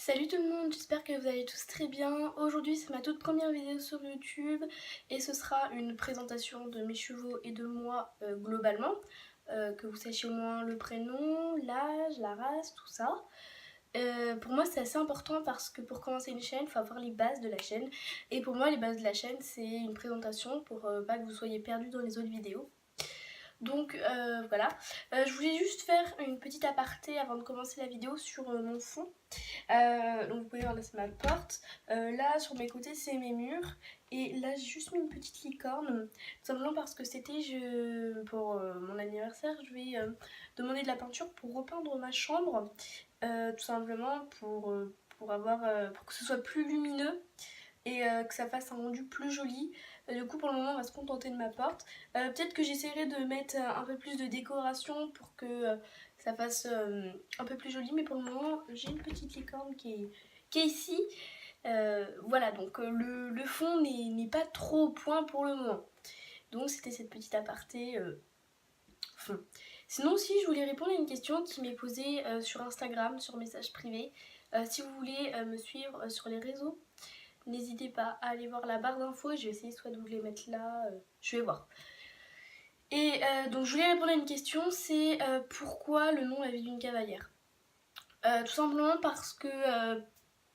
Salut tout le monde, j'espère que vous allez tous très bien. Aujourd'hui c'est ma toute première vidéo sur YouTube et ce sera une présentation de mes chevaux et de moi globalement. Que vous sachiez au moins le prénom, l'âge, la race, tout ça. Pour moi c'est assez important parce que pour commencer une chaîne, il faut avoir les bases de la chaîne. Et pour moi les bases de la chaîne c'est une présentation pour pas que vous soyez perdus dans les autres vidéos. Donc voilà, je voulais juste faire une petite aparté avant de commencer la vidéo sur mon fond. Donc vous pouvez voir là c'est ma porte, là sur mes côtés c'est mes murs et là j'ai juste mis une petite licorne tout simplement parce que pour mon anniversaire je vais demander de la peinture pour repeindre ma chambre, tout simplement pour que ce soit plus lumineux et que ça fasse un rendu plus joli. Du coup pour le moment on va se contenter de ma porte. Peut-être que j'essaierai de mettre un peu plus de décoration pour que ça fasse un peu plus joli, mais pour le moment j'ai une petite licorne qui est ici. Voilà, donc le fond n'est pas trop au point pour le moment. Donc c'était cette petite aparté fond. Sinon aussi je voulais répondre à une question qui m'est posée sur Instagram, sur message privé. Si vous voulez me suivre sur les réseaux, n'hésitez pas à aller voir la barre d'infos. Je vais essayer soit de vous les mettre là, je vais voir. Et donc je voulais répondre à une question, c'est pourquoi le nom La vie d'une cavalière. Tout simplement parce que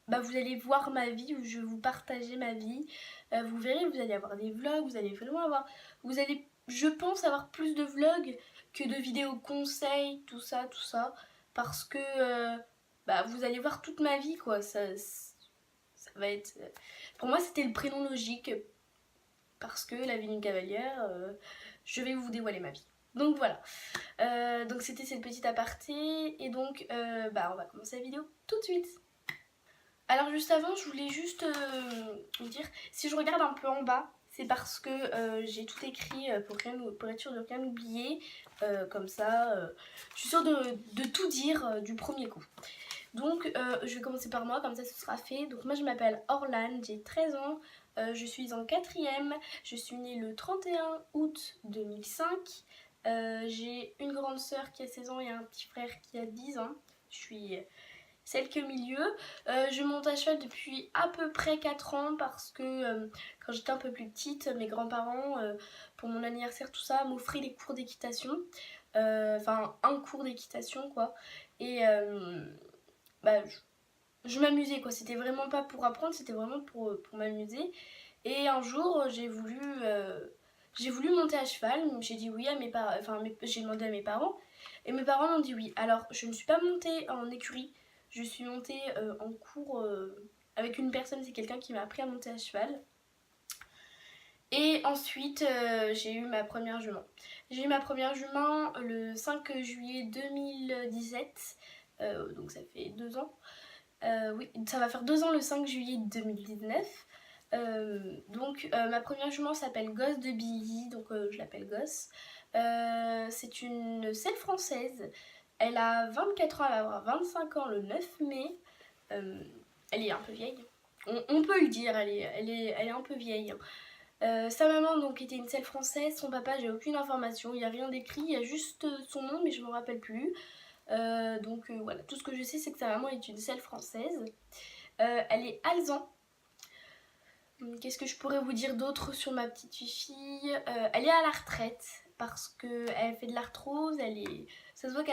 vous allez voir ma vie, où je vais vous partager ma vie. Vous verrez, vous allez avoir des vlogs, vous allez vraiment avoir... Vous allez, je pense, avoir plus de vlogs que de vidéos conseils, tout ça. Parce que vous allez voir toute ma vie, quoi. Ça va être... Pour moi, c'était le prénom logique. Parce que La vie d'une cavalière, je vais vous dévoiler ma vie. Donc voilà. Donc c'était cette petite aparté. Et donc, on va commencer la vidéo tout de suite. Alors juste avant, je voulais juste vous dire, si je regarde un peu en bas, c'est parce que j'ai tout écrit pour être sûre de rien oublier. Comme ça, je suis sûre de tout dire du premier coup. Donc je vais commencer par moi, comme ça ce sera fait. Donc moi je m'appelle Orlan, j'ai 13 ans, je suis en 4e, je suis née le 31 août 2005. J'ai une grande sœur qui a 16 ans et un petit frère qui a 10 ans. Je suis celle qui est au milieu. Je monte à cheval depuis à peu près 4 ans parce que quand j'étais un peu plus petite, mes grands-parents, pour mon anniversaire, tout ça, m'offraient des cours d'équitation. Enfin, un cours d'équitation, quoi. Et je m'amusais, quoi. C'était vraiment pas pour apprendre, c'était vraiment pour m'amuser. Et un jour, j'ai voulu monter à cheval. J'ai dit oui à mes parents, j'ai demandé à mes parents. Et mes parents m'ont dit oui. Alors, je ne suis pas montée en écurie. Je suis montée en cours avec une personne, c'est quelqu'un qui m'a appris à monter à cheval. Et ensuite, j'ai eu ma première jument. J'ai eu ma première jument le 5 juillet 2017, donc ça fait 2 ans. Oui, ça va faire 2 ans le 5 juillet 2019. Ma première jument s'appelle Gosse de Billy, donc je l'appelle Gosse. C'est une selle française. Elle a 24 ans, elle va avoir 25 ans le 9 mai. Elle est un peu vieille. On peut le dire, elle est un peu vieille. Sa maman donc était une selle française, son papa j'ai aucune information, il n'y a rien d'écrit, il y a juste son nom mais je ne me rappelle plus. Voilà, tout ce que je sais c'est que sa maman est une selle française. Elle est alezan. Qu'est-ce que je pourrais vous dire d'autre sur ma petite fille? Elle est à la retraite parce qu'elle fait de l'arthrose, ça se voit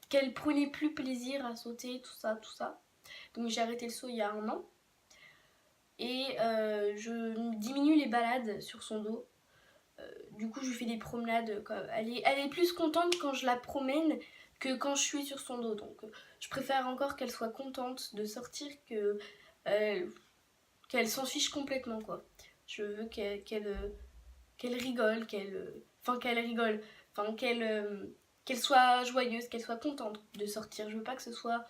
qu'elle prenait plus plaisir à sauter, tout ça. Donc j'ai arrêté le saut il y a 1 an. Et je diminue les balades sur son dos. Du coup je lui fais des promenades, elle est plus contente quand je la promène que quand je suis sur son dos. Donc je préfère encore qu'elle soit contente de sortir que qu'elle s'en fiche complètement, quoi. Je veux qu'elle rigole, qu'elle soit joyeuse, qu'elle soit contente de sortir. Je veux pas que ce soit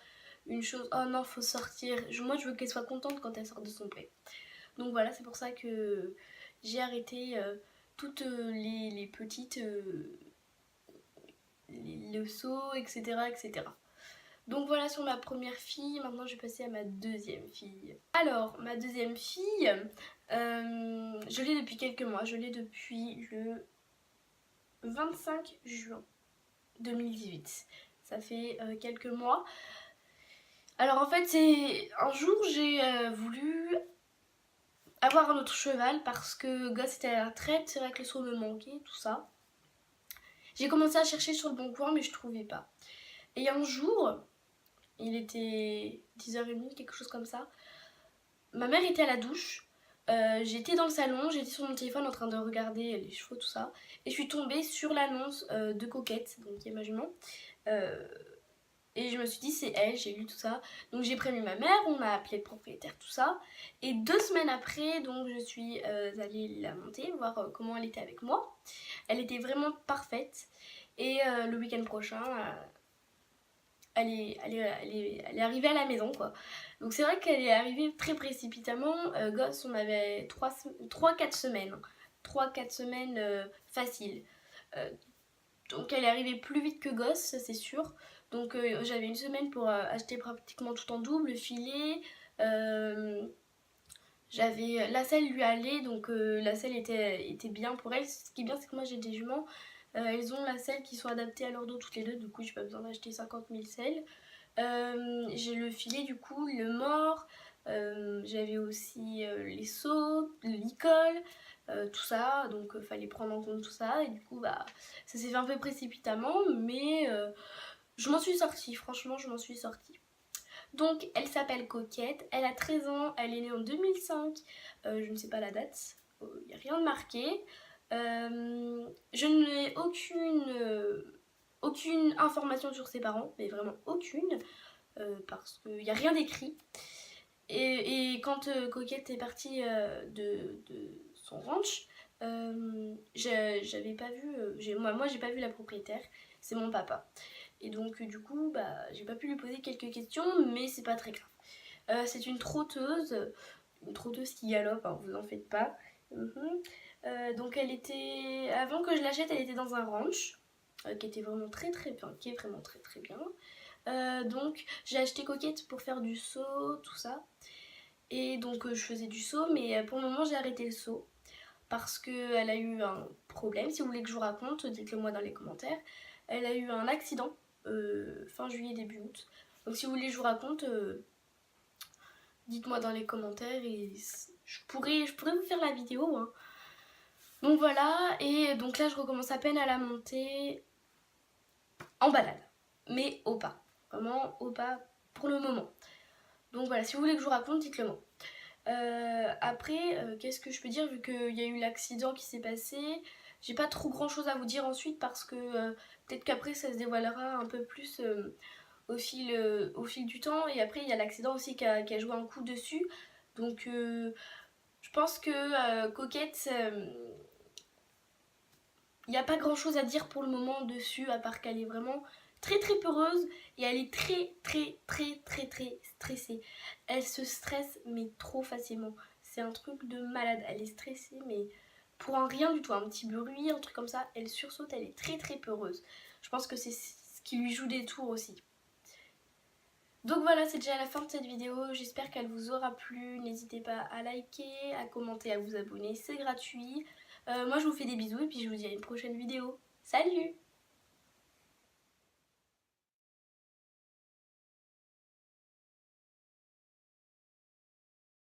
une chose, oh non faut sortir. Moi je veux qu'elle soit contente quand elle sort de son pré. Donc voilà, c'est pour ça que j'ai arrêté toutes les petites le saut, etc. Donc voilà sur ma première fille. Maintenant je vais passer à ma deuxième fille. Alors ma deuxième fille, je l'ai depuis quelques mois. Je l'ai depuis le 25 juin 2018. Ça fait quelques mois. Alors en fait, c'est un jour j'ai voulu avoir un autre cheval parce que Gosse était à la retraite, c'est vrai que le saut me manquait, tout ça. J'ai commencé à chercher sur le bon coin mais je trouvais pas. Et un jour, il était 10h30, quelque chose comme ça, ma mère était à la douche, j'étais dans le salon, j'étais sur mon téléphone en train de regarder les chevaux, tout ça, et je suis tombée sur l'annonce de Coquette, donc qui est ma jument, et je me suis dit c'est elle, j'ai lu tout ça, donc j'ai prévenu ma mère, on a appelé le propriétaire, tout ça, et 2 semaines après, donc je suis allée la monter, voir comment elle était avec moi. Elle était vraiment parfaite, et le week-end prochain, elle est arrivée à la maison, quoi. Donc c'est vrai qu'elle est arrivée très précipitamment. Gosse, on avait 3-4 semaines. 3-4 semaines faciles. Euh, donc elle est arrivée plus vite que Gosse, ça c'est sûr. Donc j'avais une semaine pour acheter pratiquement tout en double, filet. J'avais la selle lui allait, donc la selle était bien pour elle. Ce qui est bien, c'est que moi j'ai des juments. Elles ont la selle qui sont adaptées à leur dos toutes les deux, du coup j'ai pas besoin d'acheter 50 000 selles. J'ai le filet du coup, le mort, j'avais aussi les seaux, le licol, tout ça, donc fallait prendre en compte tout ça, et du coup bah ça s'est fait un peu précipitamment, mais je m'en suis sortie, franchement je m'en suis sortie. Donc elle s'appelle Coquette, elle a 13 ans, elle est née en 2005, je ne sais pas la date, il n'y a rien de marqué. Je n'ai aucune information sur ses parents, mais vraiment aucune, parce qu'il n'y a rien d'écrit. Et quand Coquette est partie de son ranch, j'avais pas vu, moi j'ai pas vu la propriétaire, c'est mon papa. Et donc du coup, bah, j'ai pas pu lui poser quelques questions, mais c'est pas très grave. C'est une trotteuse qui galope, hein, vous en faites pas. Donc elle était, avant que je l'achète, elle était dans un ranch qui était vraiment très bien, qui est vraiment très bien. Donc j'ai acheté Coquette pour faire du saut, tout ça. Et donc je faisais du saut, mais pour le moment j'ai arrêté le saut parce qu'elle a eu un problème. Si vous voulez que je vous raconte, dites-le moi dans les commentaires. Elle a eu un accident fin juillet, début août. Donc si vous voulez que je vous raconte, dites-moi dans les commentaires et je pourrais vous faire la vidéo. Hein. Donc voilà, et donc là je recommence à peine à la monter en balade, mais au pas. Vraiment au pas pour le moment. Donc voilà, si vous voulez que je vous raconte, dites-le moi. Après, qu'est-ce que je peux dire vu qu'il y a eu l'accident qui s'est passé. J'ai pas trop grand chose à vous dire ensuite parce que peut-être qu'après ça se dévoilera un peu plus au fil du temps. Et après il y a l'accident aussi qui a joué un coup dessus. Donc je pense que Coquette, il n'y a pas grand chose à dire pour le moment dessus à part qu'elle est vraiment très peureuse et elle est très stressée. Elle se stresse mais trop facilement. C'est un truc de malade. Elle est stressée mais pour un rien du tout. Un petit bruit, un truc comme ça, elle sursaute, elle est très peureuse. Je pense que c'est ce qui lui joue des tours aussi. Donc voilà, c'est déjà la fin de cette vidéo. J'espère qu'elle vous aura plu. N'hésitez pas à liker, à commenter, à vous abonner. C'est gratuit. Moi je vous fais des bisous et puis je vous dis à une prochaine vidéo. Salut!